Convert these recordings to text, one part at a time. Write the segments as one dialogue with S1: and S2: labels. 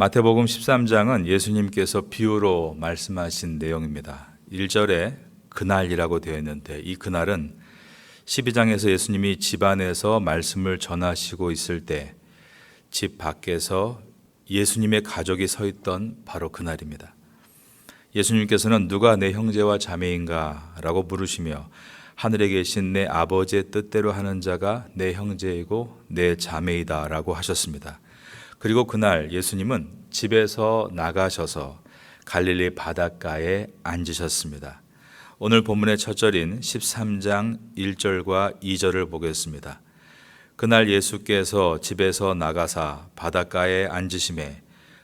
S1: 마태복음 13장은 예수님께서 비유로 말씀하신 내용입니다. 1절에 그날이라고 되어 있는데 이 그날은 12장에서 예수님이 집 안에서 말씀을 전하시고 있을 때 집 밖에서 예수님의 가족이 서 있던 바로 그날입니다. 예수님께서는 누가 내 형제와 자매인가? 라고 물으시며 하늘에 계신 내 아버지의 뜻대로 하는 자가 내 형제이고 내 자매이다 라고 하셨습니다. 그리고 그날 예수님은 집에서 나가셔서 갈릴리 바닷가에 앉으셨습니다. 오늘 본문의 첫 절인 13장 1절과 2절을 보겠습니다. 그날 예수께서 집에서 나가사 바닷가에 앉으심에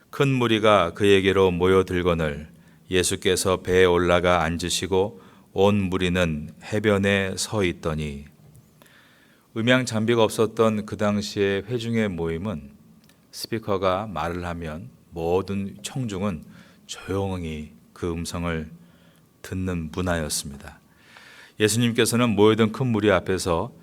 S1: 큰 무리가 그에게로 모여들거늘 예수께서 배에 올라가 앉으시고 온 무리는 해변에 서 있더니. 음향 장비가 없었던 그 당시의 회중의 모임은 스피커가 말을 하면 모든 청중은 조용히 그 음성을 듣는 문화였습니다. 예수님께서는 모여든 큰 무리 앞에서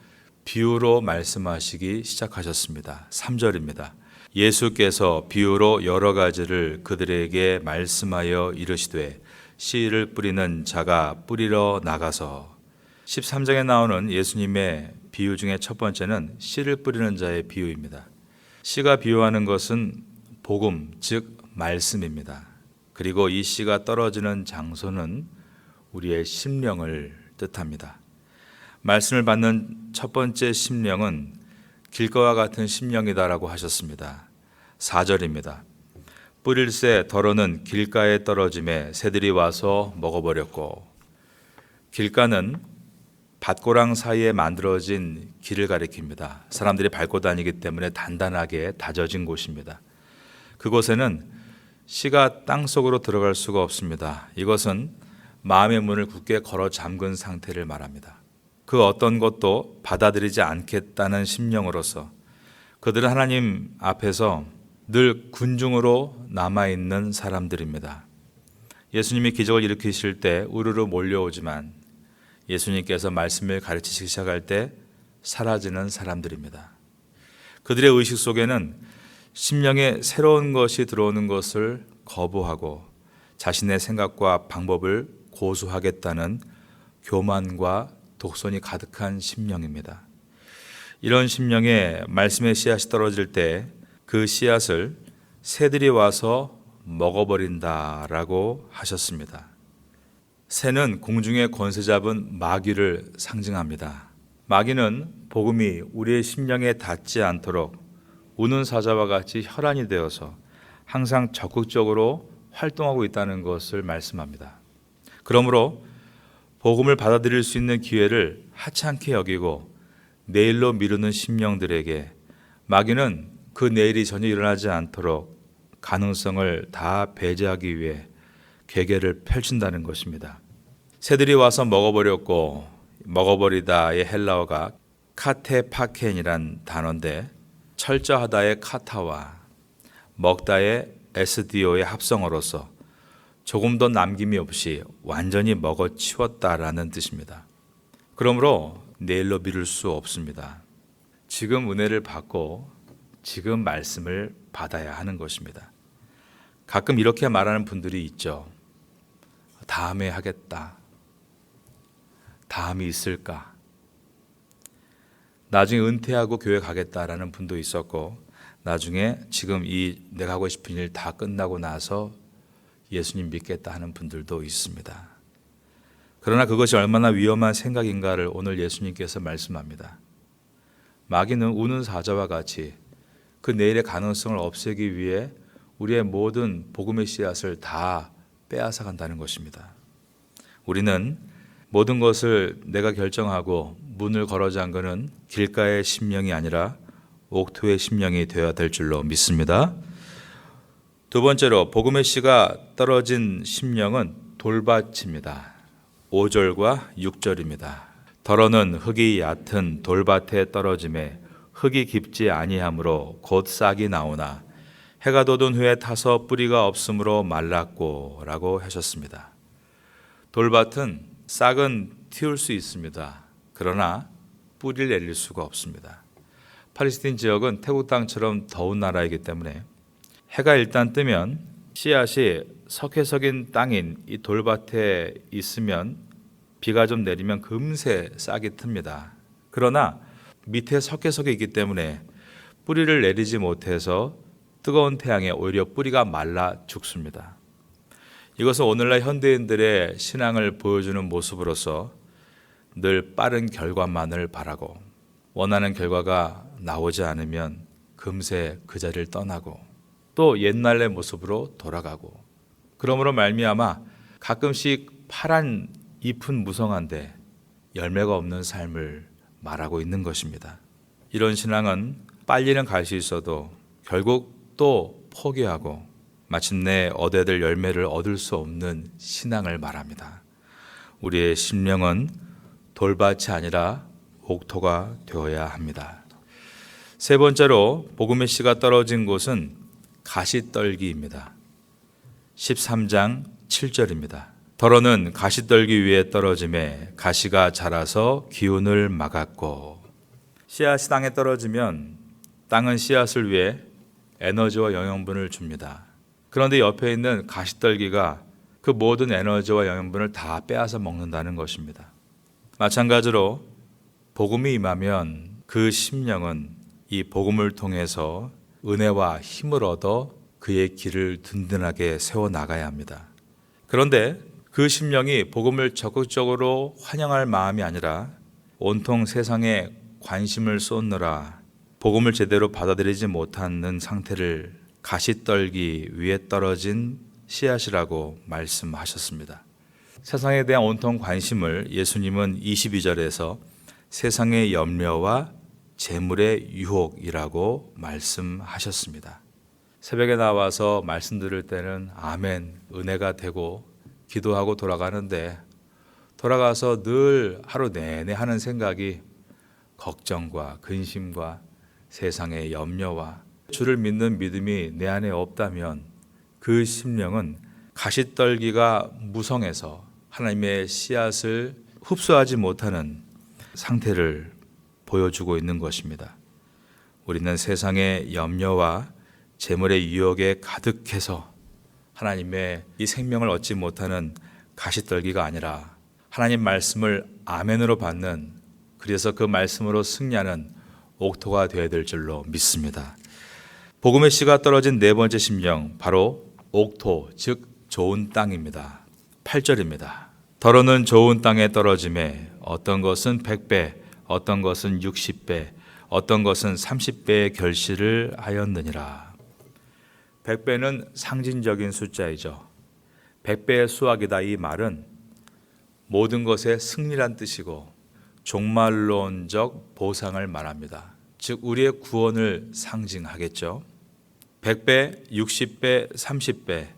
S1: 비유로 말씀하시기 시작하셨습니다. 3절입니다. 예수께서 비유로 여러 가지를 그들에게 말씀하여 이르시되 씨를 뿌리는 자가 뿌리러 나가서. 13장에 나오는 예수님의 비유 중에 첫 번째는 씨를 뿌리는 자의 비유입니다. 씨가 비유하는 것은 복음, 즉 말씀입니다. 그리고 이 씨가 떨어지는 장소는 우리의 심령을 뜻합니다. 말씀을 받는 첫 번째 심령은 길가와 같은 심령이다라고 하셨습니다. 4절입니다. 뿌릴새 덜어는 길가에 떨어짐에 새들이 와서 먹어버렸고. 길가는 밭고랑 사이에 만들어진 길을 가리킵니다. 사람들이 밟고 다니기 때문에 단단하게 다져진 곳입니다. 그곳에는 씨가 땅속으로 들어갈 수가 없습니다. 이것은 마음의 문을 굳게 걸어 잠근 상태를 말합니다. 그 어떤 것도 받아들이지 않겠다는 심령으로서 그들은 하나님 앞에서 늘 군중으로 남아있는 사람들입니다. 예수님이 기적을 일으키실 때 우르르 몰려오지만 예수님께서 말씀을 가르치시기 시작할 때 사라지는 사람들입니다. 그들의 의식 속에는 심령에 새로운 것이 들어오는 것을 거부하고 자신의 생각과 방법을 고수하겠다는 교만과 독선이 가득한 심령입니다. 이런 심령에 말씀의 씨앗이 떨어질 때 그 씨앗을 새들이 와서 먹어버린다라고 하셨습니다. 새는 공중의 권세 잡은 마귀를 상징합니다. 마귀는 복음이 우리의 심령에 닿지 않도록 우는 사자와 같이 혈안이 되어서 항상 적극적으로 활동하고 있다는 것을 말씀합니다. 그러므로 복음을 받아들일 수 있는 기회를 하찮게 여기고 내일로 미루는 심령들에게 마귀는 그 내일이 전혀 일어나지 않도록 가능성을 다 배제하기 위해 계계를 펼친다는 것입니다. 새들이 와서 먹어버렸고, 먹어버리다의 헬라어가 카테파켄이란 단어인데 철저하다의 카타와 먹다의 에스디오의 합성어로서 조금 더 남김이 없이 완전히 먹어치웠다라는 뜻입니다. 그러므로 내일로 미룰 수 없습니다. 지금 은혜를 받고 지금 말씀을 받아야 하는 것입니다. 가끔 이렇게 말하는 분들이 있죠. 다음에 하겠다. 다음이 있을까? 나중에 은퇴하고 교회 가겠다라는 분도 있었고 나중에 지금 이 내가 하고 싶은 일 다 끝나고 나서 예수님 믿겠다 하는 분들도 있습니다. 그러나 그것이 얼마나 위험한 생각인가를 오늘 예수님께서 말씀합니다. 마귀는 우는 사자와 같이 그 내일의 가능성을 없애기 위해 우리의 모든 복음의 씨앗을 다 빼앗아 간다는 것입니다. 우리는 모든 것을 내가 결정하고 문을 걸어 잠그는 길가의 심령이 아니라 옥토의 심령이 되어야 될 줄로 믿습니다. 두 번째로 복음의 씨가 떨어진 심령은 돌밭입니다. 5절과 6절입니다. 덜어는 흙이 얕은 돌밭에 떨어짐에 흙이 깊지 아니하므로 곧 싹이 나오나 해가 돋은 후에 타서 뿌리가 없으므로 말랐고 라고 하셨습니다. 돌밭은 싹은 틔울 수 있습니다. 그러나 뿌리를 내릴 수가 없습니다. 팔레스틴 지역은 태국 땅처럼 더운 나라이기 때문에 해가 일단 뜨면 씨앗이 석회석인 땅인 이 돌밭에 있으면 비가 좀 내리면 금세 싹이 틉니다. 그러나 밑에 석회석이 있기 때문에 뿌리를 내리지 못해서 뜨거운 태양에 오히려 뿌리가 말라 죽습니다. 이것은 오늘날 현대인들의 신앙을 보여주는 모습으로서 늘 빠른 결과만을 바라고 원하는 결과가 나오지 않으면 금세 그 자리를 떠나고 또 옛날의 모습으로 돌아가고 그러므로 말미암아 가끔씩 파란 잎은 무성한데 열매가 없는 삶을 말하고 있는 것입니다. 이런 신앙은 빨리는 갈 수 있어도 결국 또 포기하고 마침내 얻어야 될 열매를 얻을 수 없는 신앙을 말합니다. 우리의 심령은 돌밭이 아니라 옥토가 되어야 합니다. 세 번째로 복음의 씨가 떨어진 곳은 가시떨기입니다. 13장 7절입니다. 더러는 가시떨기 위에 떨어짐에 가시가 자라서 기운을 막았고. 씨앗이 땅에 떨어지면 땅은 씨앗을 위해 에너지와 영양분을 줍니다. 그런데 옆에 있는 가시떨기가 그 모든 에너지와 영양분을 다 빼앗아 먹는다는 것입니다. 마찬가지로 복음이 임하면 그 심령은 이 복음을 통해서 은혜와 힘을 얻어 그의 길을 든든하게 세워나가야 합니다. 그런데 그 심령이 복음을 적극적으로 환영할 마음이 아니라 온통 세상에 관심을 쏟느라 복음을 제대로 받아들이지 못하는 상태를 가시떨기 위에 떨어진 씨앗이라고 말씀하셨습니다. 세상에 대한 온통 관심을 예수님은 22절에서 세상의 염려와 재물의 유혹이라고 말씀하셨습니다. 새벽에 나와서 말씀 들을 때는 아멘, 은혜가 되고 기도하고 돌아가는데 돌아가서 늘 하루 내내 하는 생각이 걱정과 근심과 세상의 염려와 주를 믿는 믿음이 내 안에 없다면 그 심령은 가시떨기가 무성해서 하나님의 씨앗을 흡수하지 못하는 상태를 보여주고 있는 것입니다. 우리는 세상의 염려와 재물의 유혹에 가득해서 하나님의 이 생명을 얻지 못하는 가시떨기가 아니라 하나님 말씀을 아멘으로 받는, 그래서 그 말씀으로 승리하는 옥토가 되어야 될 줄로 믿습니다. 복음의 씨가 떨어진 네 번째 심령, 바로 옥토, 즉 좋은 땅입니다. 8절입니다. 더러는 좋은 땅에 떨어짐에 어떤 것은 100배, 어떤 것은 60배, 어떤 것은 30배의 결실을 하였느니라. 100배는 상징적인 숫자이죠. 100배의 수확이다, 이 말은 모든 것의 승리란 뜻이고 종말론적 보상을 말합니다. 즉 우리의 구원을 상징하겠죠. 100배, 60배, 30배.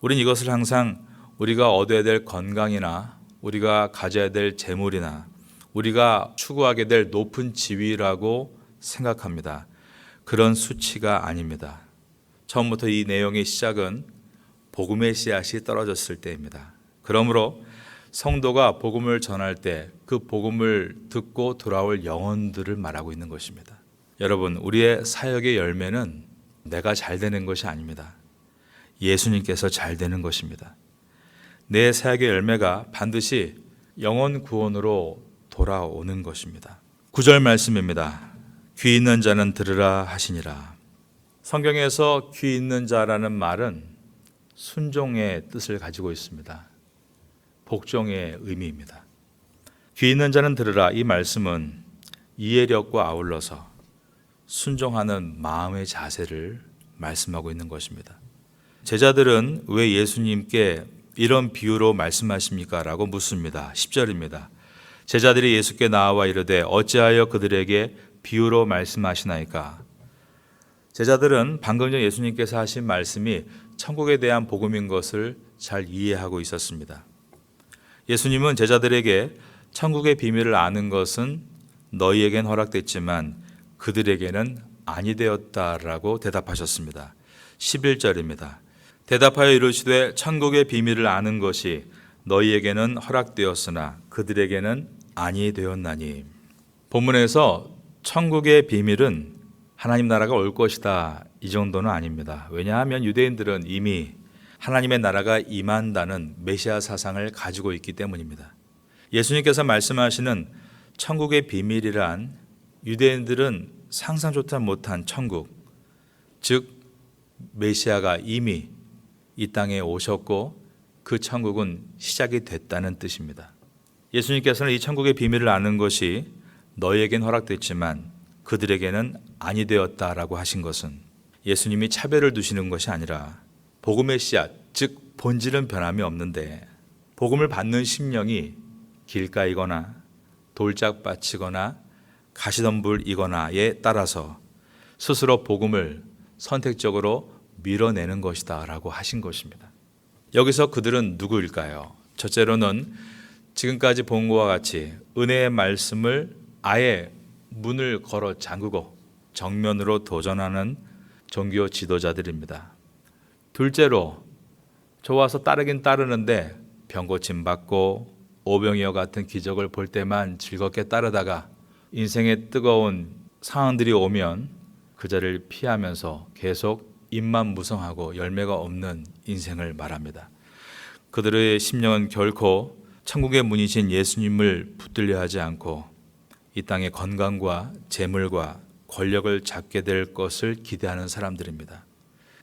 S1: 우린 이것을 항상 우리가 얻어야 될 건강이나 우리가 가져야 될 재물이나 우리가 추구하게 될 높은 지위라고 생각합니다. 그런 수치가 아닙니다. 처음부터 이 내용의 시작은 복음의 씨앗이 떨어졌을 때입니다. 그러므로 성도가 복음을 전할 때 그 복음을 듣고 돌아올 영혼들을 말하고 있는 것입니다. 여러분, 우리의 사역의 열매는 내가 잘 되는 것이 아닙니다. 예수님께서 잘 되는 것입니다. 내 사역의 열매가 반드시 영혼 구원으로 돌아오는 것입니다. 9절 말씀입니다. 귀 있는 자는 들으라 하시니라. 성경에서 귀 있는 자라는 말은 순종의 뜻을 가지고 있습니다. 복종의 의미입니다. 귀 있는 자는 들으라, 이 말씀은 이해력과 아울러서 순종하는 마음의 자세를 말씀하고 있는 것입니다. 제자들은 왜 예수님께 이런 비유로 말씀하십니까? 라고 묻습니다. 10절입니다. 제자들이 예수께 나와 이르되 어찌하여 그들에게 비유로 말씀하시나이까? 제자들은 방금 전 예수님께서 하신 말씀이 천국에 대한 복음인 것을 잘 이해하고 있었습니다. 예수님은 제자들에게 천국의 비밀을 아는 것은 너희에겐 허락됐지만 그들에게는 아니 되었다라고 대답하셨습니다. 11절입니다. 대답하여 이르시되 천국의 비밀을 아는 것이 너희에게는 허락되었으나 그들에게는 아니 되었나니. 본문에서 천국의 비밀은 하나님 나라가 올 것이다, 이 정도는 아닙니다. 왜냐하면 유대인들은 이미 하나님의 나라가 임한다는 메시아 사상을 가지고 있기 때문입니다. 예수님께서 말씀하시는 천국의 비밀이란 유대인들은 상상조차 못한 천국, 즉 메시아가 이미 이 땅에 오셨고 그 천국은 시작이 됐다는 뜻입니다. 예수님께서는 이 천국의 비밀을 아는 것이 너희에겐 허락됐지만 그들에게는 아니 되었다라고 하신 것은 예수님이 차별을 두시는 것이 아니라 복음의 씨앗, 즉 본질은 변함이 없는데 복음을 받는 심령이 길가이거나 돌짝밭이거나 가시덤불이거나에 따라서 스스로 복음을 선택적으로 밀어내는 것이다 라고 하신 것입니다. 여기서 그들은 누구일까요? 첫째로는 지금까지 본 것과 같이 은혜의 말씀을 아예 문을 걸어 잠그고 정면으로 도전하는 종교 지도자들입니다. 둘째로 좋아서 따르긴 따르는데 병고침 받고 오병이어 같은 기적을 볼 때만 즐겁게 따르다가 인생의 뜨거운 상황들이 오면 그 자리를 피하면서 계속 입만 무성하고 열매가 없는 인생을 말합니다. 그들의 심령은 결코 천국의 문이신 예수님을 붙들려 하지 않고 이 땅의 건강과 재물과 권력을 잡게 될 것을 기대하는 사람들입니다.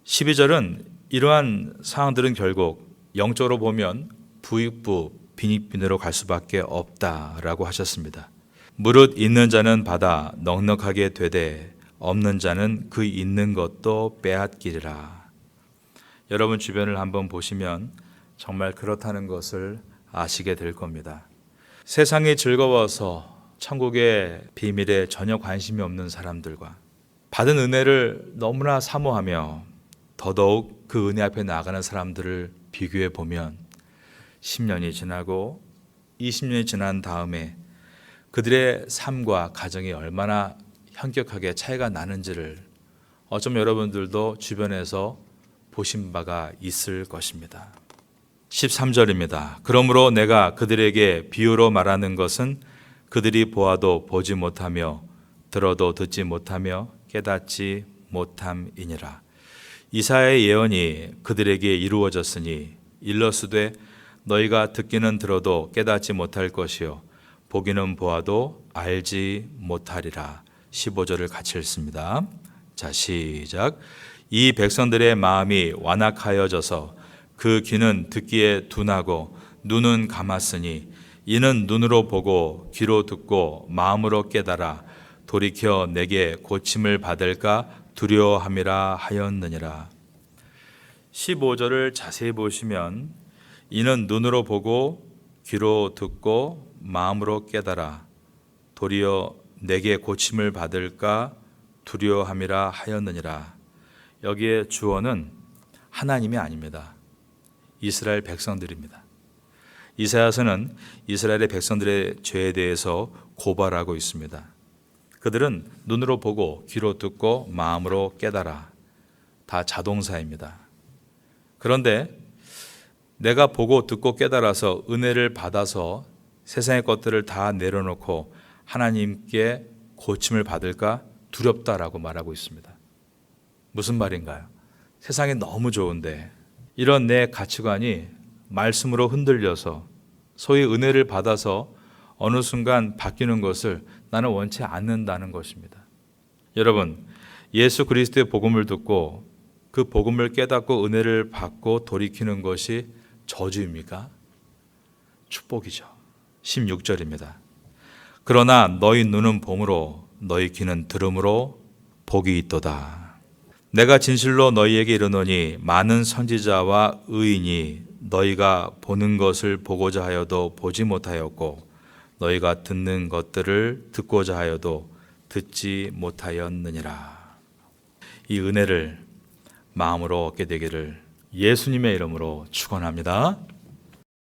S1: 12절은 이러한 상황들은 결국 영적으로 보면 부익부 빈익빈으로 갈 수밖에 없다라고 하셨습니다. 무릇 있는 자는 받아 넉넉하게 되되 없는 자는 그 있는 것도 빼앗기리라. 여러분 주변을 한번 보시면 정말 그렇다는 것을 아시게 될 겁니다. 세상이 즐거워서 천국의 비밀에 전혀 관심이 없는 사람들과 받은 은혜를 너무나 사모하며 더더욱 그 은혜 앞에 나아가는 사람들을 비교해 보면 10년이 지나고 20년이 지난 다음에 그들의 삶과 가정이 얼마나 현격하게 차이가 나는지를 어쩌면 여러분들도 주변에서 보신 바가 있을 것입니다. 13절입니다. 그러므로 내가 그들에게 비유로 말하는 것은 그들이 보아도 보지 못하며 들어도 듣지 못하며 깨닫지 못함이니라. 이사야의 예언이 그들에게 이루어졌으니 일러스되 너희가 듣기는 들어도 깨닫지 못할 것이요 보기는 보아도 알지 못하리라. 15절을 같이 읽습니다. 자, 시작. 이 백성들의 마음이 완악하여져서 그 귀는 듣기에 둔하고 눈은 감았으니 이는 눈으로 보고 귀로 듣고 마음으로 깨달아 돌이켜 내게 고침을 받을까 두려워함이라 하였느니라. 15절을 자세히 보시면 이는 눈으로 보고 귀로 듣고 마음으로 깨달아 도리어 내게 고침을 받을까 두려워함이라 하였느니라. 여기에 주어는 하나님이 아닙니다. 이스라엘 백성들입니다. 이사야서는 이스라엘의 백성들의 죄에 대해서 고발하고 있습니다. 그들은 눈으로 보고 귀로 듣고 마음으로 깨달아 다 자동사입니다. 그런데 내가 보고 듣고 깨달아서 은혜를 받아서 세상의 것들을 다 내려놓고 하나님께 고침을 받을까 두렵다라고 말하고 있습니다. 무슨 말인가요? 세상이 너무 좋은데 이런 내 가치관이 말씀으로 흔들려서 소위 은혜를 받아서 어느 순간 바뀌는 것을 나는 원치 않는다는 것입니다. 여러분, 예수 그리스도의 복음을 듣고 그 복음을 깨닫고 은혜를 받고 돌이키는 것이 저주입니까? 축복이죠. 16절입니다. 그러나 너희 눈은 봄으로 너희 귀는 들음으로 복이 있도다. 내가 진실로 너희에게 이르노니 많은 선지자와 의인이 너희가 보는 것을 보고자 하여도 보지 못하였고 너희가 듣는 것들을 듣고자 하여도 듣지 못하였느니라. 이 은혜를 마음으로 얻게 되기를 예수님의 이름으로 축원합니다.